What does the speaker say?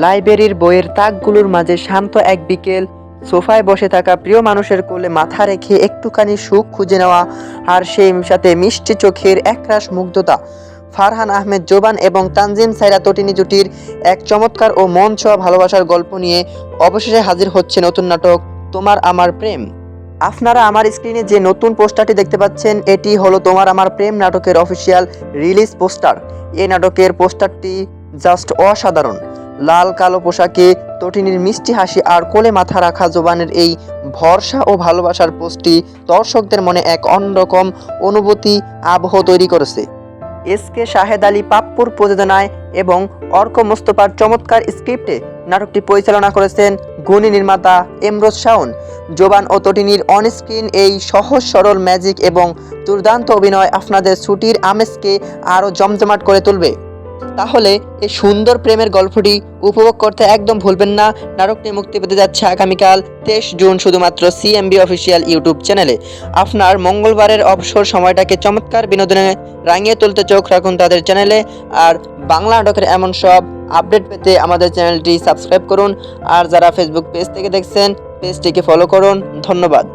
লাইব্রেরির বইয়ের তাকগুলোর মাঝে শান্ত এক বিকেল, সোফায় বসে থাকা প্রিয় মানুষের কোলে মাথা রেখে একটুখানি সুখ খুঁজে নেওয়া, আর সেই সাথে মিষ্টি চোখের একরাশ মুগ্ধতা। ফারহান আহমেদ জোবান এবং তানজিম সাইরা তটিনী জুটির এক চমৎকার ও মন ছোঁয়া ভালোবাসার গল্প নিয়ে অবশেষে হাজির হচ্ছে নতুন নাটক তোমার আমার প্রেম। আপনারা আমার স্ক্রিনে যে নতুন পোস্টারটি দেখতে পাচ্ছেন, এটি হলো তোমার আমার প্রেম নাটকের অফিসিয়াল রিলিজ পোস্টার। এই নাটকের পোস্টারটি জাস্ট অসাধারণ। লাল কালো পোশাকে তটিনীর মিষ্টি হাসি আর কোলে মাথা রাখা জোবানের এই ভরসা ও ভালোবাসার পোস্টটি দর্শকদের মনে এক অন্যরকম অনুভূতি আবহ তৈরি করেছে। এসকে শাহেদ আলী পাপ্পুর প্রযোজনায় এবং অর্ক মোস্তফার চমৎকার স্ক্রিপ্টে নাটকটি পরিচালনা করেছেন গুণী নির্মাতা এমরোজ শাওন। জোবান ও তটিনীর অনস্ক্রিন এই সহজ সরল ম্যাজিক এবং দুর্দান্ত অভিনয় আপনাদের ছুটির আমেজকে আরও জমজমাট করে তুলবে। তাহলে এই সুন্দর প্রেমের গল্পটি উপভোগ করতে একদম ভুলবেন না। নাটকটি মুক্তি পেতে যাচ্ছে আগামীকাল 23 জুন শুধুমাত্র সিএমবি অফিসিয়াল ইউটিউব চ্যানেলে। আপনার মঙ্গলবারের অবসর সময়টাকে চমৎকার বিনোদনে রাঙিয়ে তুলতে চোখ রাখুন তাদের চ্যানেলে। আর বাংলা নাটকের এমন সব আপডেট পেতে আমাদের চ্যানেলটি সাবস্ক্রাইব করুন। আর যারা ফেসবুক পেজ থেকে দেখছেন, পেজটিকে ফলো করুন। ধন্যবাদ।